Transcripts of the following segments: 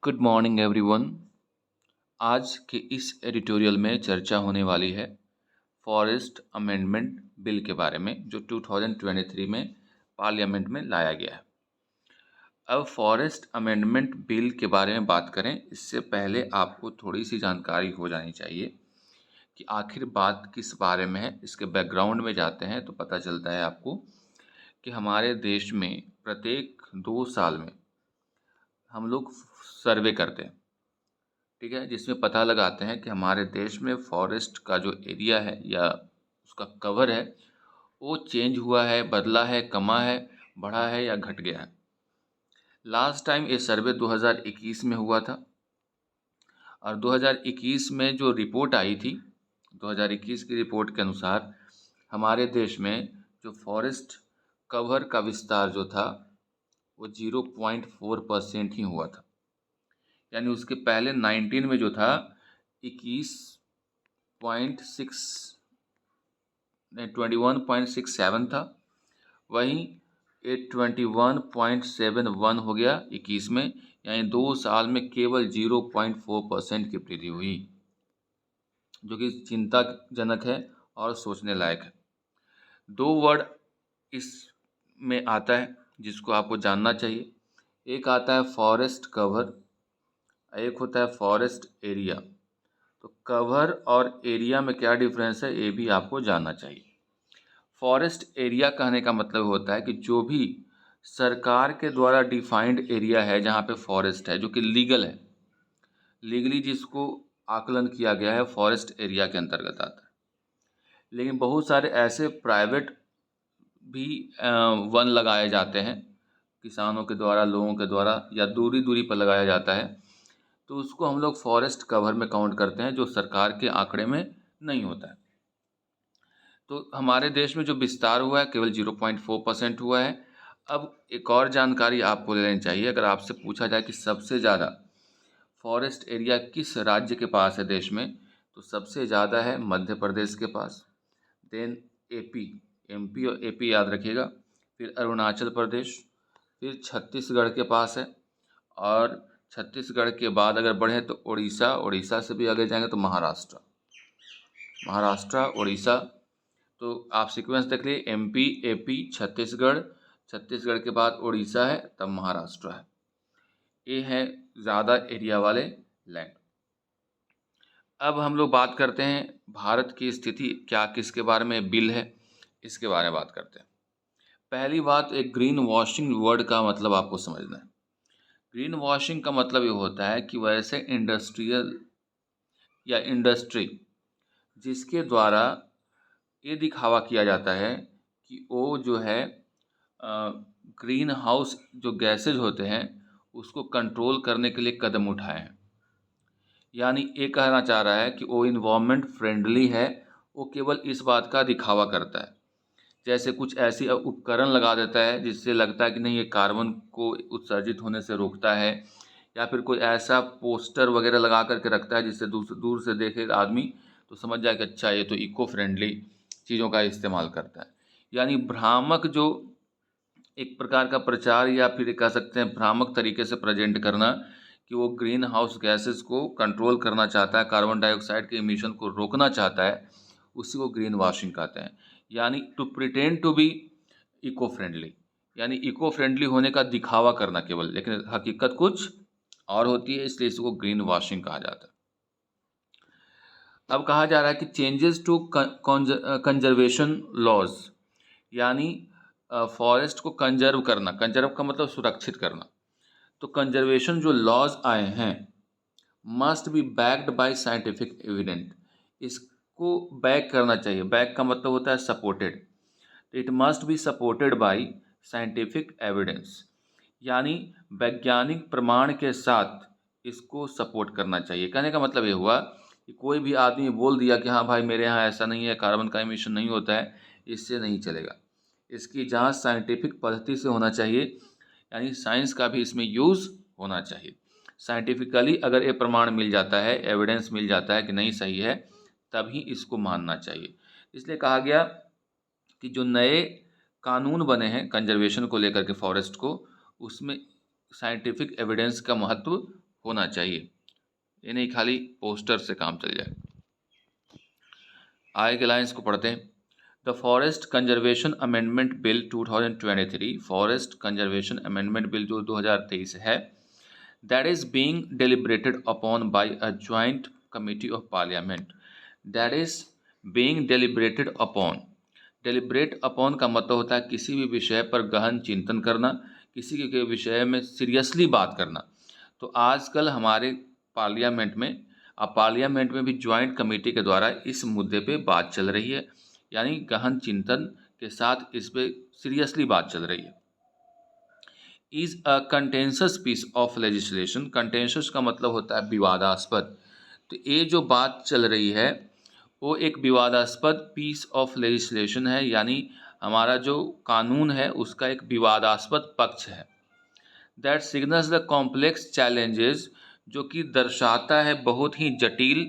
Good morning everyone. आज के इस एडिटोरियल में चर्चा होने वाली है फॉरेस्ट अमेंडमेंट बिल के बारे में जो 2023 में पार्लियामेंट में लाया गया है। अब फॉरेस्ट अमेंडमेंट बिल के बारे में बात करें इससे पहले आपको थोड़ी सी जानकारी हो जानी चाहिए कि आखिर बात किस बारे में है। इसके बैकग्राउंड में जाते हैं तो पता चलता है आपको कि हमारे देश में प्रत्येक 2 साल में हम लोग सर्वे करते हैं, ठीक है, जिसमें पता लगाते हैं कि हमारे देश में फॉरेस्ट का जो एरिया है या उसका कवर है वो चेंज हुआ है, बदला है, कमा है, बढ़ा है या घट गया है। लास्ट टाइम ये सर्वे 2021 में हुआ था और 2021 में जो रिपोर्ट आई थी, 2021 की रिपोर्ट के अनुसार हमारे देश में जो फॉरेस्ट कवर का विस्तार जो था वो 0.4% ही हुआ था। यानी उसके पहले 19 में जो था 21.67 था, वहीं 21.71 हो गया 21 में। यानी 2 साल में केवल 0.4% की वृद्धि हुई, जो कि चिंताजनक है और सोचने लायक है। 2 वर्ड इसमें आता है जिसको आपको जानना चाहिए। एक आता है फॉरेस्ट कवर, एक होता है फॉरेस्ट एरिया। तो कवर और एरिया में क्या डिफरेंस है ये भी आपको जानना चाहिए। फॉरेस्ट एरिया कहने का मतलब होता है कि जो भी सरकार के द्वारा डिफाइंड एरिया है जहाँ पे फॉरेस्ट है, जो कि लीगल है, लीगली जिसको आकलन किया गया है, फॉरेस्ट एरिया के अंतर्गत आता है। लेकिन बहुत सारे ऐसे प्राइवेट भी वन लगाए जाते हैं किसानों के द्वारा, लोगों के द्वारा, या दूरी दूरी पर लगाया जाता है, तो उसको हम लोग फॉरेस्ट कवर में काउंट करते हैं, जो सरकार के आंकड़े में नहीं होता है। तो हमारे देश में जो विस्तार हुआ है केवल 0.4% हुआ है। अब एक और जानकारी आपको ले लेनी चाहिए। अगर आपसे पूछा जाए कि सबसे ज़्यादा फॉरेस्ट एरिया किस राज्य के पास है देश में, तो सबसे ज़्यादा है मध्य प्रदेश के पास, देन एपी, एमपी और एपी याद रखिएगा, फिर अरुणाचल प्रदेश, फिर छत्तीसगढ़ के पास है, और छत्तीसगढ़ के बाद अगर बढ़ें तो उड़ीसा, उड़ीसा से भी आगे जाएंगे तो महाराष्ट्र, महाराष्ट्र, उड़ीसा। तो आप सीक्वेंस देख लिए, एमपी, एपी, छत्तीसगढ़, छत्तीसगढ़ के बाद उड़ीसा है, तब महाराष्ट्र है। ये है ज़्यादा एरिया वाले लैंड। अब हम लोग बात करते हैं भारत की स्थिति क्या किसके बारे में बिल है, इसके बारे में बात करते हैं। पहली बात, एक ग्रीन वॉशिंग वर्ड का मतलब आपको समझना है। ग्रीन वॉशिंग का मतलब ये होता है कि वैसे इंडस्ट्रियल या इंडस्ट्री जिसके द्वारा ये दिखावा किया जाता है कि वो जो है ग्रीन हाउस जो गैसेज होते हैं उसको कंट्रोल करने के लिए कदम उठाए हैं। यानी ये कहना चाह रहा है कि वो इन्वायरमेंट फ्रेंडली है, वो केवल इस बात का दिखावा करता है। जैसे कुछ ऐसी उपकरण लगा देता है जिससे लगता है कि नहीं ये कार्बन को उत्सर्जित होने से रोकता है, या फिर कोई ऐसा पोस्टर वगैरह लगा करके रखता है जिससे दूर दूर से देखे आदमी तो समझ जाए कि अच्छा ये तो इको फ्रेंडली चीज़ों का इस्तेमाल करता है। यानी भ्रामक जो एक प्रकार का प्रचार, या फिर कह सकते हैं भ्रामक तरीके से प्रेजेंट करना कि वो ग्रीन हाउस गैसेस को कंट्रोल करना चाहता है, कार्बन डाइऑक्साइड के इमिशन को रोकना चाहता है, उसी को ग्रीन वॉशिंग कहते हैं। यानी to pretend to be eco friendly, यानी इको फ्रेंडली होने का दिखावा करना केवल, लेकिन हकीकत कुछ और होती है, इसलिए इसको ग्रीन वॉशिंग कहा जाता है। अब कहा जा रहा है कि चेंजेस टू कंजर्वेशन लॉज, यानी फॉरेस्ट को कंजर्व करना, कंजर्व का मतलब सुरक्षित करना। तो कंजर्वेशन जो लॉज आए हैं must be backed by scientific evident, इसको बैक करना चाहिए। बैक का मतलब होता है supported, it must be supported by scientific evidence, यानी वैज्ञानिक प्रमाण के साथ इसको सपोर्ट करना चाहिए। कहने का मतलब ये हुआ कि कोई भी आदमी बोल दिया कि हाँ भाई मेरे यहाँ ऐसा नहीं है, कार्बन का एमिशन नहीं होता है, इससे नहीं चलेगा। इसकी जांच साइंटिफिक पद्धति से होना चाहिए, यानी साइंस का भी इसमें यूज़ होना चाहिए। साइंटिफिकली अगर ये प्रमाण मिल जाता है, एविडेंस मिल जाता है कि नहीं सही है, तभी इसको मानना चाहिए। इसलिए कहा गया कि जो नए कानून बने हैं कंजर्वेशन को लेकर के फॉरेस्ट को, उसमें साइंटिफिक एविडेंस का महत्व होना चाहिए, ये नहीं खाली पोस्टर से काम चल जाए। आगे के लाइन्स को पढ़ते हैं। The forest conservation amendment bill 2023, forest conservation amendment bill जो 2023 है, that is being deliberated upon bye a joint committee of parliament, that is being deliberated upon. Deliberate upon का मतलब होता है किसी भी विषय पर गहन चिंतन करना, किसी के विषय में सीरियसली बात करना। तो आजकल हमारे पार्लियामेंट में, अब पार्लियामेंट में भी जॉइंट कमेटी के द्वारा इस मुद्दे पे बात चल रही है, यानी गहन चिंतन के साथ इस पे सीरियसली बात चल रही है। Is a contentious piece of legislation, contentious का मतलब होता है विवादास्पद। तो ये जो बात चल रही है वो एक विवादास्पद पीस ऑफ लेजिस्लेशन है, यानी हमारा जो कानून है उसका एक विवादास्पद पक्ष है। That signals the complex challenges, जो कि दर्शाता है बहुत ही जटिल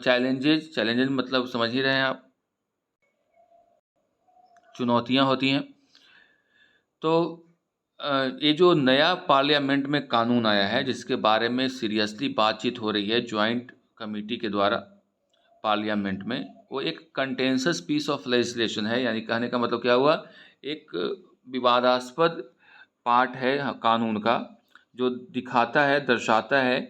चैलेंजेस। चैलेंजेस मतलब समझ ही रहे हैं आप, चुनौतियां होती हैं। तो ये जो नया पार्लियामेंट में कानून आया है जिसके बारे में सीरियसली बातचीत हो रही है जॉइंट कमेटी के द्वारा पार्लियामेंट में, वो एक कंटेंशस पीस ऑफ लेजिस्लेशन है, यानी कहने का मतलब क्या हुआ, एक विवादास्पद पार्ट है कानून का, जो दिखाता है, दर्शाता है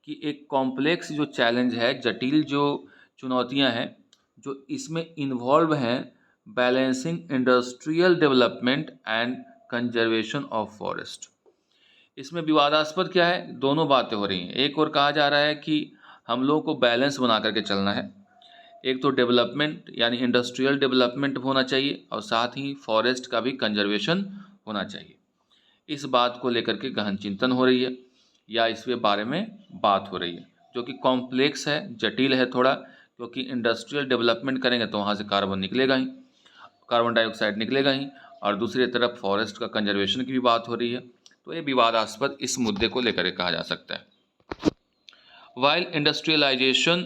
कि एक कॉम्प्लेक्स जो चैलेंज है, जटिल जो चुनौतियां हैं जो इसमें इन्वॉल्व हैं, balancing industrial development and conservation of forest. इसमें विवादास्पद क्या है, दोनों बातें हो रही हैं। एक और कहा जा रहा है कि हम लोगों को बैलेंस बना करके चलना है, एक तो डेवलपमेंट यानी इंडस्ट्रियल डेवलपमेंट होना चाहिए और साथ ही फॉरेस्ट का भी कंजर्वेशन होना चाहिए। इस बात को लेकर के गहन चिंतन हो रही है या इसके बारे में बात हो रही है, जो कि कॉम्प्लेक्स है, जटिल है थोड़ा, क्योंकि इंडस्ट्रियल डेवलपमेंट करेंगे तो वहाँ से कार्बन निकलेगा ही, कार्बन डाइऑक्साइड निकलेगा ही, और दूसरी तरफ फॉरेस्ट का कंजर्वेशन की भी बात हो रही है। तो ये विवादास्पद इस मुद्दे को लेकर के कहा जा सकता है। While industrialisation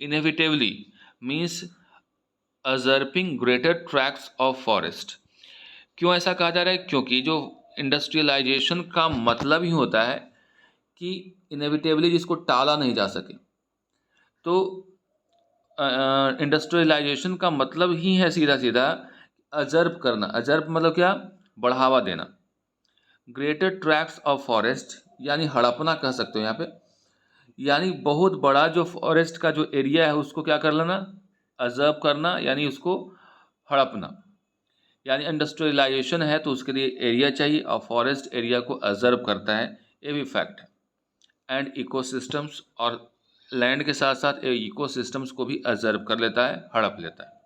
inevitably means usurping greater tracts of forest. क्यों ऐसा कहा जा रहा है, क्योंकि जो इंडस्ट्रियलाइजेशन का मतलब ही होता है कि इनएविटेबली जिसको टाला नहीं जा सके। तो इंडस्ट्रियलाइजेशन का मतलब ही है सीधा सीधा अजर्ब करना। अजर्ब मतलब क्या, बढ़ावा देना। ग्रेटर ट्रैक्ट्स ऑफ फॉरेस्ट यानी हड़पना कह सकते हो यहाँ पे, यानी बहुत बड़ा जो फॉरेस्ट का जो एरिया है उसको क्या कर लेना, अजर्ब करना, यानी उसको हड़पना। यानी इंडस्ट्रियलाइजेशन है तो उसके लिए एरिया चाहिए और फॉरेस्ट एरिया को अजर्व करता है, ये भी फैक्ट है। एंड इकोसिस्टम्स, और लैंड के साथ साथ इकोसिस्टम्स को भी अजर्व कर लेता है, हड़प लेता है।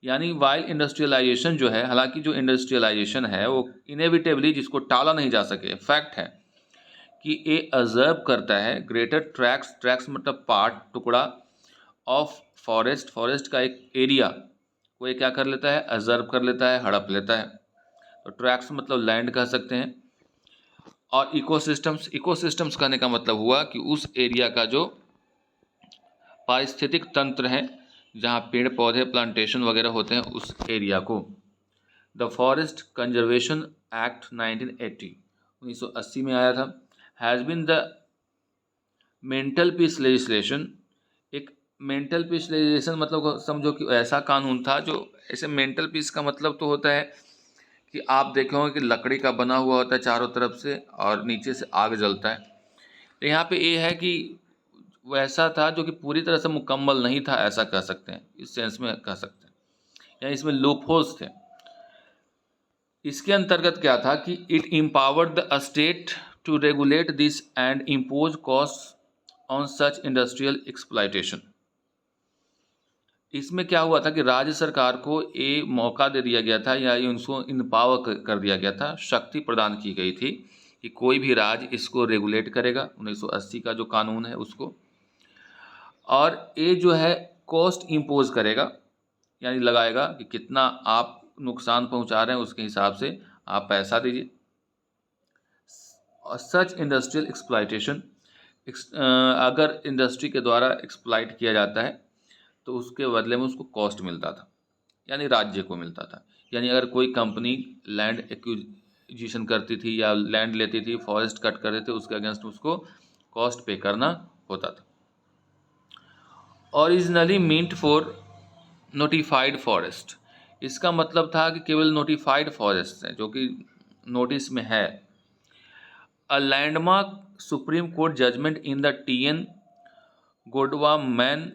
यानी वाइल इंडस्ट्रियलाइजेशन जो है, हालांकि जो इंडस्ट्रियलाइजेशन है वो इनएविटेबली जिसको टाला नहीं जा सके, फैक्ट है कि ये अजर्व करता है ग्रेटर ट्रैक्ट्स, ट्रैक्ट्स मतलब पार्ट, टुकड़ा, ऑफ फॉरेस्ट, फॉरेस्ट का एक एरिया को ये क्या कर लेता है, अजर्व कर लेता है, हड़प लेता है। तो ट्रैक्ट्स मतलब लैंड कह सकते हैं। और इकोसिस्टम्स, इकोसिस्टम्स कहने का मतलब हुआ कि उस एरिया का जो पारिस्थितिक तंत्र है, जहाँ पेड़ पौधे प्लांटेशन वगैरह होते हैं, उस एरिया को। द फॉरेस्ट कंजर्वेशन एक्ट 1980 में आया था। Has been the mental piece legislation. एक मेंटल पीस लेजिस्लेशन मतलब समझो कि ऐसा कानून था जो, ऐसे मेंटल पीस का मतलब तो होता है कि आप देखे होंगे कि लकड़ी का बना हुआ होता है चारों तरफ से और नीचे से आग जलता है। तो यहाँ पे ये है कि वैसा था जो कि पूरी तरह से मुकम्मल नहीं था, ऐसा कह सकते हैं, इस सेंस में कह सकते हैं, या इसमें लूपहोल्स थे। इसके अंतर्गत क्या था कि it empowered the state to regulate this and impose cost on such industrial exploitation. इसमें क्या हुआ था कि राज्य सरकार को ये मौका दे दिया गया था, या उनको इम्पावर कर दिया गया था, शक्ति प्रदान की गई थी कि कोई भी राज्य इसको रेगुलेट करेगा, 1980 का जो कानून है उसको, और ये जो है कॉस्ट इम्पोज करेगा, यानी लगाएगा कि कितना आप नुकसान पहुंचा रहे हैं उसके हिसाब से आप पैसा दीजिए। और सच इंडस्ट्रियल एक्सप्लॉयटेशन, अगर इंडस्ट्री के द्वारा एक्सप्लॉइट किया जाता है तो उसके बदले में उसको कॉस्ट मिलता था, यानी राज्य को मिलता था। यानी अगर कोई कंपनी लैंड एक्विजिशन करती थी या लैंड लेती थी, फॉरेस्ट कट कर रहे थे, उसके अगेंस्ट उसको कॉस्ट पे करना होता था। Originally meant for notified forest, इसका मतलब था कि केवल नोटिफाइड फॉरेस्ट हैं जो कि नोटिस में है। A landmark Supreme Court judgement in the TN Godavarman,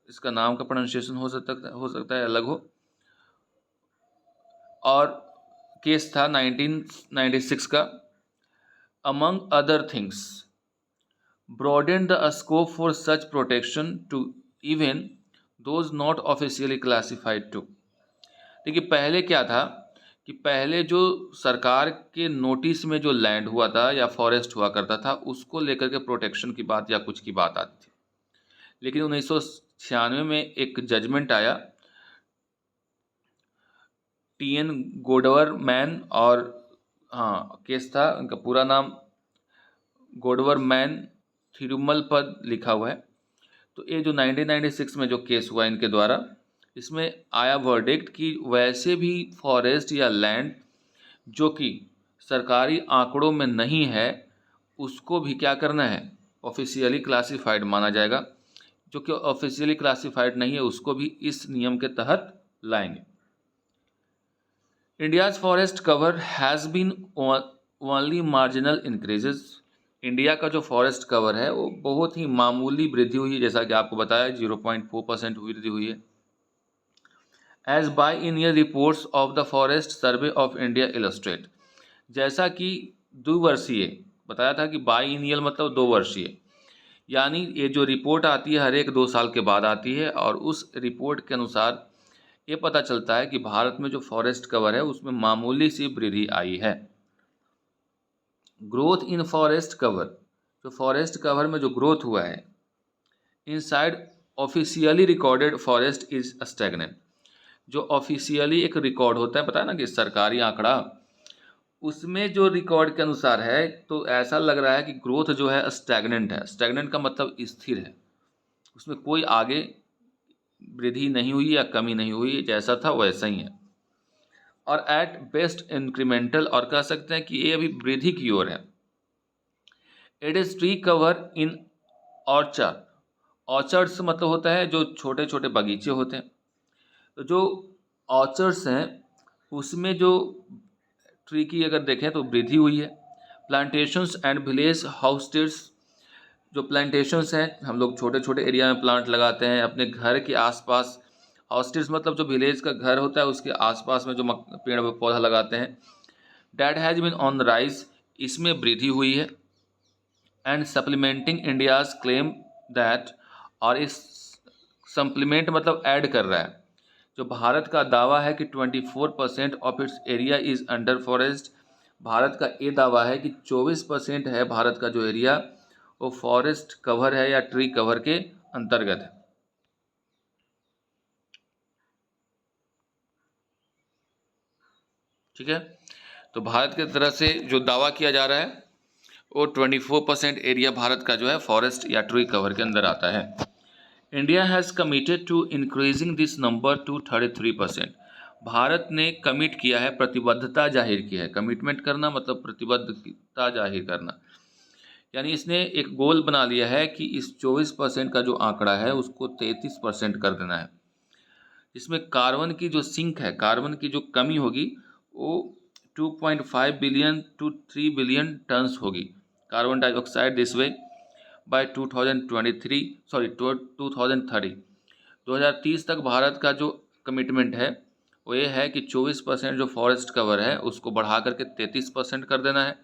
इसका नाम का प्रोनाउंसिएशन हो सकता है अलग हो, और केस था 1996 का। Among other things broadened the scope for such protection to even those not officially classified to। देखिए पहले क्या था कि पहले जो सरकार के नोटिस में जो लैंड हुआ था या फॉरेस्ट हुआ करता था उसको लेकर के प्रोटेक्शन की बात या कुछ की बात आती थी, लेकिन 1996 में एक जजमेंट आया टीएन गोडवर मैन, और हाँ केस था, उनका पूरा नाम गोडवर मैन थिरुमल पद लिखा हुआ है। तो ये जो 1996 में जो केस हुआ इनके द्वारा, इसमें आया वर्डिक्ट कि वैसे भी फॉरेस्ट या लैंड जो कि सरकारी आंकड़ों में नहीं है उसको भी क्या करना है, ऑफिशियली क्लासिफाइड माना जाएगा। जो कि ऑफिशियली क्लासिफाइड नहीं है उसको भी इस नियम के तहत लाएंगे। India's forest cover has been only marginal increases, India का जो फॉरेस्ट कवर है वो बहुत ही मामूली वृद्धि हुई है, जैसा कि आपको बताया 0.4% वृद्धि हुई है। As biennial reports of the Forest Survey of India illustrate, जैसा कि द्विवर्षीय बताया था कि बाई इन ईयर मतलब 2 वर्षीय, यानी ये जो रिपोर्ट आती है हर एक 2 साल के बाद आती है, और उस रिपोर्ट के अनुसार ये पता चलता है कि भारत में जो फॉरेस्ट कवर है उसमें मामूली सी वृद्धि आई है। ग्रोथ इन फॉरेस्ट कवर, जो फॉरेस्ट कवर में जो ग्रोथ हुआ है inside officially recorded forest is stagnant, जो ऑफिशियली एक रिकॉर्ड होता है, पता है ना कि सरकारी आंकड़ा, उसमें जो रिकॉर्ड के अनुसार है तो ऐसा लग रहा है कि ग्रोथ जो है स्टैग्नेंट है। स्टैग्नेंट का मतलब स्थिर है, उसमें कोई आगे वृद्धि नहीं हुई या कमी नहीं हुई, जैसा था वैसा ही है। और एट बेस्ट इंक्रीमेंटल, और कह सकते हैं कि ये अभी वृद्धि की ओर है। It is tree cover in orchard, orchards मतलब होता है जो छोटे छोटे बगीचे होते हैं, तो जो ऑर्चर्ड्स हैं उसमें जो ट्री की अगर देखें तो वृद्धि हुई है। प्लांटेशंस एंड विलेज हाउसेस, जो प्लांटेशंस हैं हम लोग छोटे छोटे एरिया में प्लांट लगाते हैं अपने घर के आसपास, हाउसेस मतलब जो विलेज का घर होता है उसके आसपास में जो पेड़ पौधा लगाते हैं। That has been on the rise, इसमें वृद्धि हुई है। And supplementing India's claim that, और इस सप्लीमेंट मतलब ऐड कर रहा है, जो भारत का दावा है कि 24% of its area is under forest, Bharat का ये दावा है कि 24% है भारत का जो एरिया वो फॉरेस्ट कवर है या ट्री कवर के अंतर्गत है। ठीक है, तो भारत की तरफ से जो दावा किया जा रहा है वो 24% एरिया भारत का जो है फॉरेस्ट या ट्री कवर के अंदर आता है। India has committed to increasing this number to 33%, भारत ने कमिट किया है, प्रतिबद्धता जाहिर की है। कमिटमेंट करना मतलब प्रतिबद्धता जाहिर करना, यानी इसने एक गोल बना लिया है कि इस 24% का जो आंकड़ा है उसको 33% कर देना है। इसमें कार्बन की जो सिंक है, कार्बन की जो कमी होगी वो 2.5 बिलियन टू 3 बिलियन टन्स होगी carbon dioxide this way by 2030। 2030 तक भारत का जो कमिटमेंट है वो ये है कि 24% जो फॉरेस्ट कवर है उसको बढ़ा करके 33% कर देना है,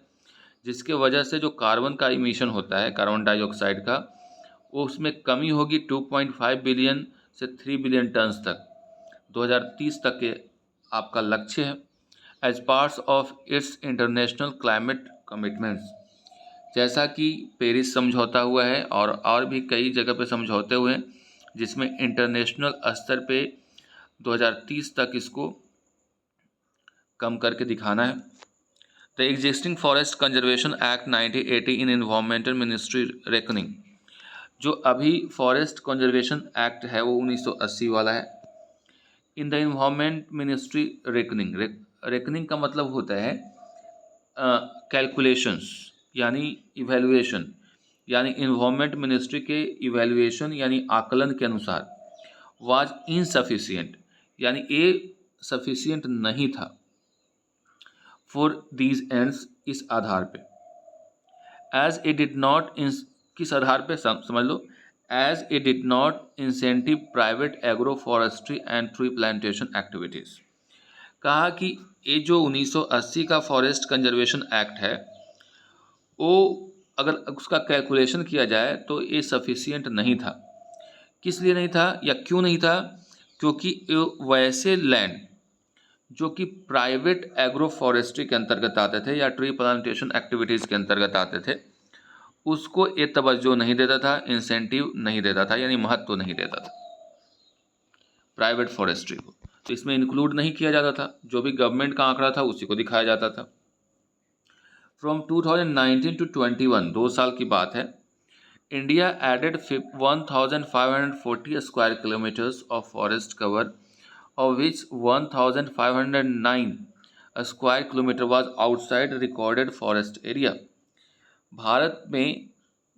जिसके वजह से जो कार्बन का इमिशन होता है कार्बन डाइऑक्साइड का वो उसमें कमी होगी 2.5 बिलियन से 3 बिलियन टन्स तक 2030 तक के आपका लक्ष्य है। As parts of its international climate commitments, जैसा कि पेरिस समझौता हुआ है और भी कई जगह पे समझौते हुए हैं जिसमें इंटरनेशनल स्तर पे 2030 तक इसको कम करके दिखाना है। The existing forest conservation act 1980 in environmental ministry reckoning, जो अभी फॉरेस्ट कंजर्वेशन एक्ट है वो 1980 वाला है। In the environment ministry reckoning, reckoning का मतलब होता है कैलकुलेशंस यानी इवैल्यूएशन, यानी इन्वायरमेंट मिनिस्ट्री के इवैल्यूएशन यानी आकलन के अनुसार वाज इनसफिशिएंट, यानी ये सफिशिएंट नहीं था फॉर दीज एंड्स, इस आधार पे एज ए डिड नॉट, किस आधार पे समझ लो, as a did not incentive private agro forestry and tree plantation activities. कहा कि ये जो 1980 का फॉरेस्ट कंजर्वेशन एक्ट है वो अगर उसका कैलकुलेशन किया जाए तो ये सफिशिएंट नहीं था। किस लिए नहीं था या क्यों नहीं था? क्योंकि वैसे लैंड जो कि प्राइवेट एग्रो फॉरेस्ट्री के अंतर्गत आते थे या ट्री प्लांटेशन एक्टिविटीज़ के अंतर्गत आते थे उसको ये तवज्जो नहीं देता था, इंसेंटिव नहीं देता था, यानी महत्व नहीं देता था प्राइवेट फॉरेस्ट्री को, तो इसमें इंक्लूड नहीं किया जाता था। जो भी गवर्नमेंट का आंकड़ा था उसी को दिखाया जाता था। फ्रॉम 2019 टू 21, 2 साल की बात है, India added 1540 square kilometres of forest cover, of which 1509 square kilometre was outside recorded forest area. भारत में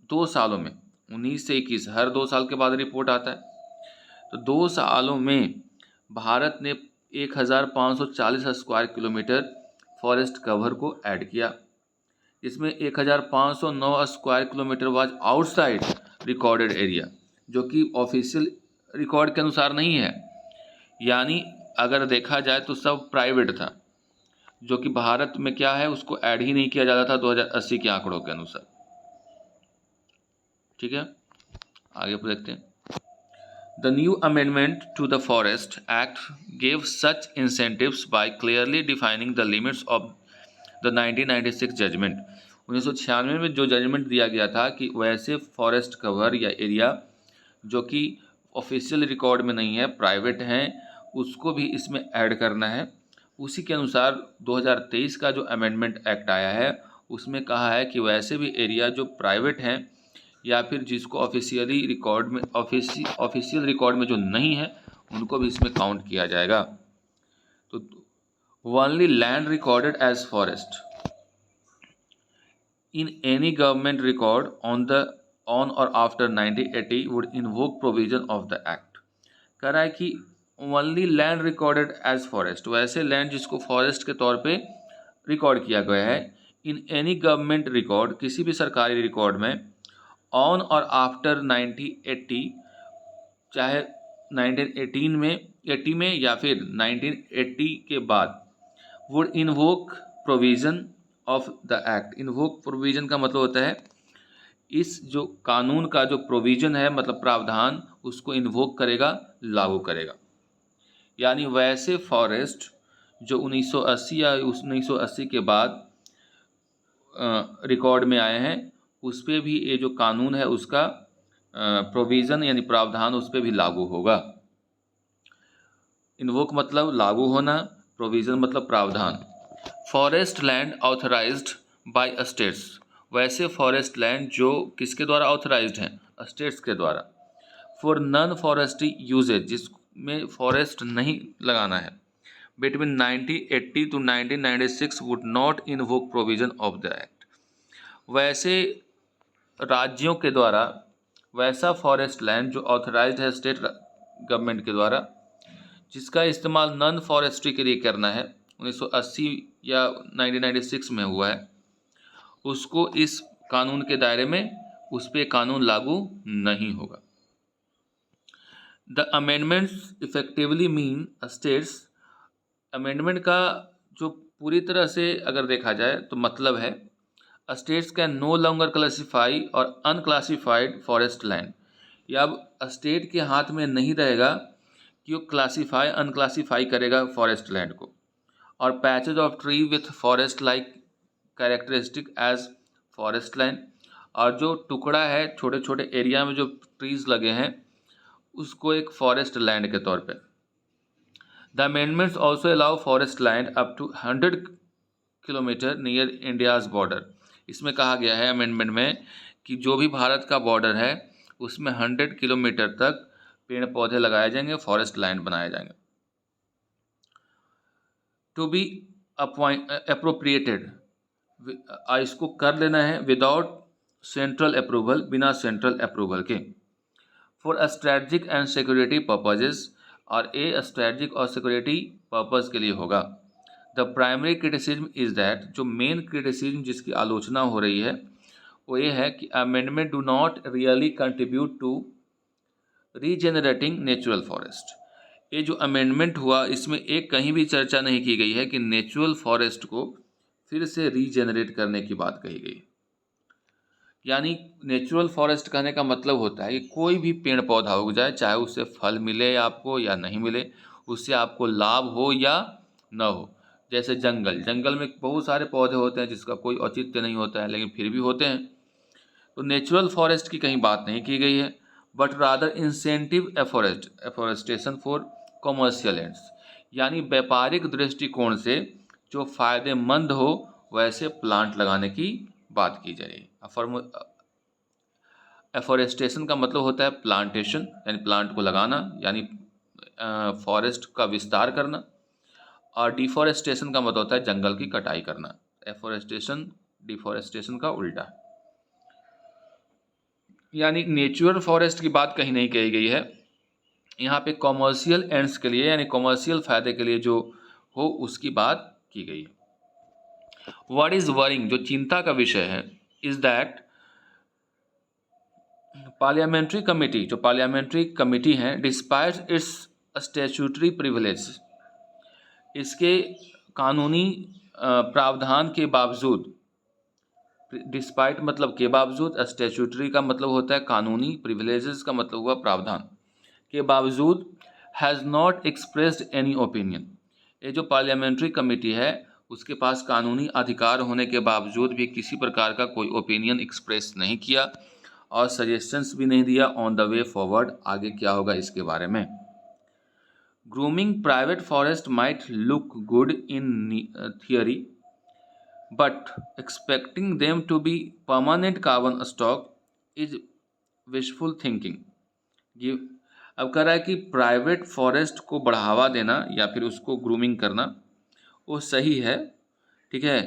2 सालों में 19 से 21, हर 2 साल के बाद रिपोर्ट आता है, तो 2 सालों में भारत ने 1540 स्क्वायर किलोमीटर फॉरेस्ट कवर को ऐड किया, इसमें 1509 square kilometre was outside recorded area, जो कि ऑफिशियल रिकॉर्ड के अनुसार नहीं है, यानी अगर देखा जाए तो सब प्राइवेट था, जो कि भारत में क्या है उसको ऐड ही नहीं किया जाता था 2080 के आंकड़ों के अनुसार। ठीक है, आगे पर देखते हैं। The new amendment to the forest act gave such incentives by clearly defining the limits of the 1996 judgement. 1996 में जो जजमेंट दिया गया था कि वैसे फॉरेस्ट कवर या एरिया जो कि ऑफिशियल रिकॉर्ड में नहीं है, प्राइवेट हैं, उसको भी इसमें ऐड करना है। उसी के अनुसार 2023 का जो अमेंडमेंट एक्ट आया है उसमें कहा है कि वैसे भी एरिया जो प्राइवेट हैं या फिर जिसको ऑफिशियली रिकॉर्ड में ऑफिशियल रिकॉर्ड में जो नहीं है उनको भी इसमें काउंट किया जाएगा। तो only land recorded as forest in any government record on और after 1980 would invoke provision of the act. कह रहा है कि only land recorded as forest, वैसे लैंड जिसको फॉरेस्ट के तौर पे रिकॉर्ड किया गया है, इन एनी गवर्नमेंट रिकॉर्ड, किसी भी सरकारी रिकॉर्ड में, ऑन और आफ्टर 1980, चाहे 1918 में 80 में या फिर 1980 के बाद, would invoke provision of the act. Invoke provision का मतलब होता है इस जो कानून का जो प्रोविज़न है, मतलब प्रावधान, उसको इन्वोक करेगा, लागू करेगा। यानी वैसे फॉरेस्ट जो 1980 या 1980 के बाद रिकॉर्ड में आए हैं उस पर भी ये जो कानून है उसका प्रोविज़न यानी प्रावधान उस पर भी लागू होगा। इन्वोक मतलब लागू होना, प्रोविज़न मतलब प्रावधान। Forest land authorised by states, वैसे फॉरेस्ट लैंड जो किसके द्वारा ऑथराइज्ड हैं? स्टेट्स के द्वारा। फॉर नॉन फॉरेस्ट्री यूजेज, जिसमें फॉरेस्ट नहीं लगाना है, between 1980 to 1996 would not invoke provision of the act. वैसे राज्यों के द्वारा वैसा फॉरेस्ट लैंड जो ऑथराइज्ड है स्टेट गवर्नमेंट के द्वारा, जिसका इस्तेमाल नॉन फॉरेस्ट्री के लिए करना है, 1980 या 1996 में हुआ है, उसको इस कानून के दायरे में उस पर कानून लागू नहीं होगा। The amendments effectively mean states, amendment का जो पूरी तरह से अगर देखा जाए तो मतलब है states can no longer classify और अनक्लासीफाइड फॉरेस्ट लैंड, या अब स्टेट के हाथ में नहीं रहेगा कि वो क्लासीफाई अनक्लासीफाई करेगा फॉरेस्ट लैंड को, और patches of tree with forest like characteristic as forest land, और जो टुकड़ा है छोटे छोटे एरिया में जो ट्रीज लगे हैं उसको एक फॉरेस्ट लैंड के तौर पे। The amendments also allow forest land up to 100 kilometre near India's border. इसमें कहा गया है अमेंडमेंट में कि जो भी भारत का बॉर्डर है उसमें 100 किलोमीटर तक पेड़ पौधे लगाए जाएंगे, फॉरेस्ट लैंड बनाए जाएंगे। टू बी अप्रोप्रिएटेड इसको कर लेना है विदाउट सेंट्रल अप्रूवल, बिना सेंट्रल अप्रूवल के, for strategic and security purposes, और ए स्ट्रेटजिक और सिक्योरिटी पर्पज़ के लिए होगा। The primary criticism is that, जो मेन क्रिटिसिज्म जिसकी आलोचना हो रही है वो ये है कि amendment do not really contribute to regenerating natural forest. ये जो अमेंडमेंट हुआ इसमें एक कहीं भी चर्चा नहीं की गई है कि नेचुरल फॉरेस्ट को फिर से रीजेनरेट करने की बात कही गई। यानी नेचुरल फॉरेस्ट कहने का मतलब होता है कि कोई भी पेड़ पौधा उग जाए, चाहे उससे फल मिले आपको या नहीं मिले, उससे आपको लाभ हो या न हो। जैसे जंगल में बहुत सारे पौधे होते हैं जिसका कोई औचित्य नहीं होता है, लेकिन फिर भी होते हैं। तो नेचुरल फॉरेस्ट की कहीं बात नहीं की गई है, but rather incentive afforestation for commercial ends, यानी व्यापारिक दृष्टिकोण से जो फ़ायदेमंद हो वैसे प्लांट लगाने की बात की जाए। एफॉरेस्टेशन का मतलब होता है प्लांटेशन, यानी प्लांट को लगाना, यानी फॉरेस्ट का विस्तार करना, और डिफॉरेस्टेशन का मतलब होता है जंगल की कटाई करना। एफॉरेस्टेशन डिफॉरेस्टेशन का उल्टा, यानी नेचुरल फॉरेस्ट की बात कहीं नहीं कही गई है। यहाँ पे कॉमर्शियल एंड्स के लिए, यानी कॉमर्शियल फ़ायदे के लिए जो हो उसकी बात की गई है। व्हाट इज़ वरिंग, जो चिंता का विषय है, इज़ दैट पार्लियामेंट्री कमेटी, जो पार्लियामेंट्री कमेटी है, डिस्पाइट इट्स स्टैट्यूटरी प्रिविलेज, इसके कानूनी प्रावधान के बावजूद, डिस्पाइट मतलब के बावजूद, स्टैट्यूटरी का मतलब होता है कानूनी, प्रिविलेजेस का मतलब हुआ प्रावधान, के बावजूद, has not expressed any opinion. ये जो पार्लियामेंट्री कमेटी है उसके पास कानूनी अधिकार होने के बावजूद भी किसी प्रकार का कोई ओपिनियन एक्सप्रेस नहीं किया और सजेशंस भी नहीं दिया ऑन द वे फॉरवर्ड, आगे क्या होगा इसके बारे में। Grooming private forest might look good in theory, but expecting them to be permanent carbon stock is wishful thinking। ये अब कह रहा है कि प्राइवेट फॉरेस्ट को बढ़ावा देना या फिर उसको ग्रूमिंग करना वो सही है, ठीक है,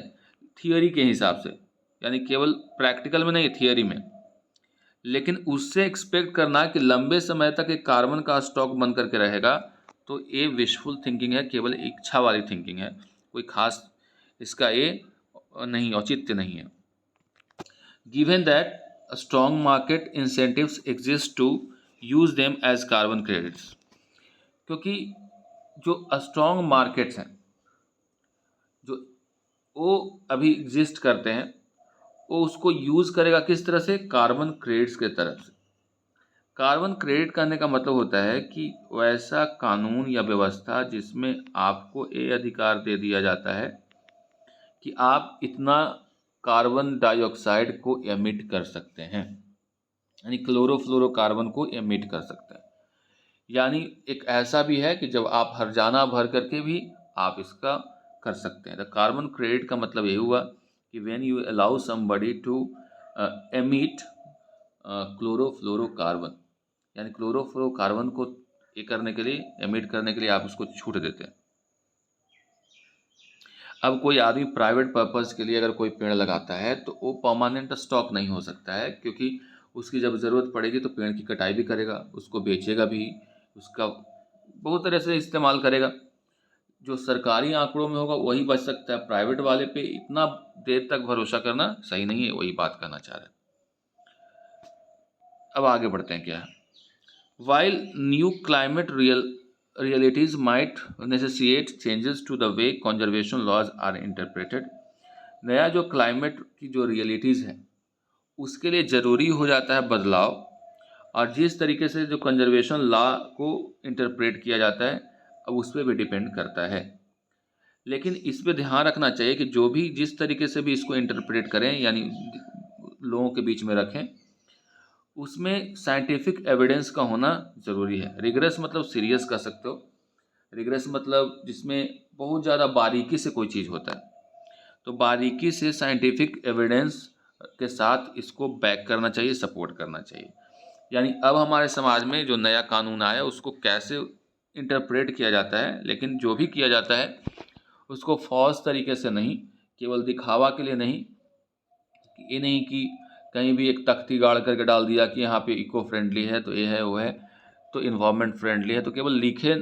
थियोरी के हिसाब से, यानी केवल प्रैक्टिकल में नहीं, थियोरी में, लेकिन उससे एक्सपेक्ट करना कि लंबे समय तक एक कार्बन का स्टॉक बन करके रहेगा, तो ये विशफुल थिंकिंग है, केवल इच्छा वाली थिंकिंग है, कोई खास इसका ये नहीं, औचित्य नहीं है। Given that strong market incentives exist to use them as carbon credits, क्योंकि जो स्ट्रॉन्ग मार्केट्स हैं जो वो अभी एग्जिस्ट करते हैं, वो उसको यूज़ करेगा किस तरह से, कार्बन क्रेडिट्स के तरफ से। कार्बन क्रेडिट करने का मतलब होता है कि वैसा कानून या व्यवस्था जिसमें आपको ये अधिकार दे दिया जाता है कि आप इतना कार्बन डाइऑक्साइड को एमिट कर सकते हैं, यानी क्लोरोफ्लोरोकार्बन को एमिट कर सकते हैं। यानी एक ऐसा भी है कि जब आप हर्जाना भर करके भी आप इसका कर सकते हैं। तो कार्बन क्रेडिट का मतलब ये हुआ कि when you allow somebody to emit chlorofluorocarbon, यानी क्लोरोफ्लोरोकार्बन को ये करने के लिए, एमिट करने के लिए आप उसको छूट देते हैं। अब कोई आदमी प्राइवेट पर्पज़ के लिए अगर कोई पेड़ लगाता है तो वो परमानेंट स्टॉक नहीं हो सकता है, क्योंकि उसकी जब ज़रूरत पड़ेगी तो पेड़ की कटाई भी करेगा, उसको बेचेगा भी, उसका बहुत तरह से इस्तेमाल करेगा। जो सरकारी आंकड़ों में होगा वही बच सकता है, प्राइवेट वाले पे इतना देर तक भरोसा करना सही नहीं है, वही बात करना चाह रहे हैं। अब आगे बढ़ते हैं क्या है। While new climate realities might necessitate changes to the way conservation laws are interpreted, नया जो क्लाइमेट की जो रियलिटीज़ है उसके लिए ज़रूरी हो जाता है बदलाव, और जिस तरीके से जो कंजर्वेशन लॉ को इंटरप्रेट किया जाता है अब उस पर भी डिपेंड करता है। लेकिन इस पर ध्यान रखना चाहिए कि जो भी जिस तरीके से भी इसको इंटरप्रेट करें, यानी लोगों के बीच में रखें, उसमें साइंटिफिक एविडेंस का होना ज़रूरी है। रिगरस मतलब सीरियस कह सकते हो, रिगरस मतलब जिसमें बहुत ज़्यादा बारीकी से कोई चीज़ होता है, तो बारीकी से साइंटिफिक एविडेंस के साथ इसको बैक करना चाहिए, सपोर्ट करना चाहिए। यानी अब हमारे समाज में जो नया कानून आया उसको कैसे इंटरप्रेट किया जाता है, लेकिन जो भी किया जाता है उसको फॉल्स तरीके से नहीं, केवल दिखावा के लिए नहीं, ये नहीं कि कहीं भी एक तख्ती गाड़ करके डाल दिया कि यहाँ पे इको फ्रेंडली है तो ये है वो है, तो इन्वायरमेंट फ्रेंडली है, तो केवल लिखे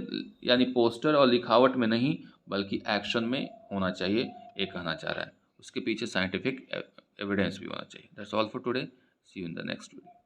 यानी पोस्टर और लिखावट में नहीं बल्कि एक्शन में होना चाहिए, ये कहना चाह रहा है। उसके पीछे साइंटिफिक एविडेंस भी होना चाहिए। That's all for today, see you in the next video.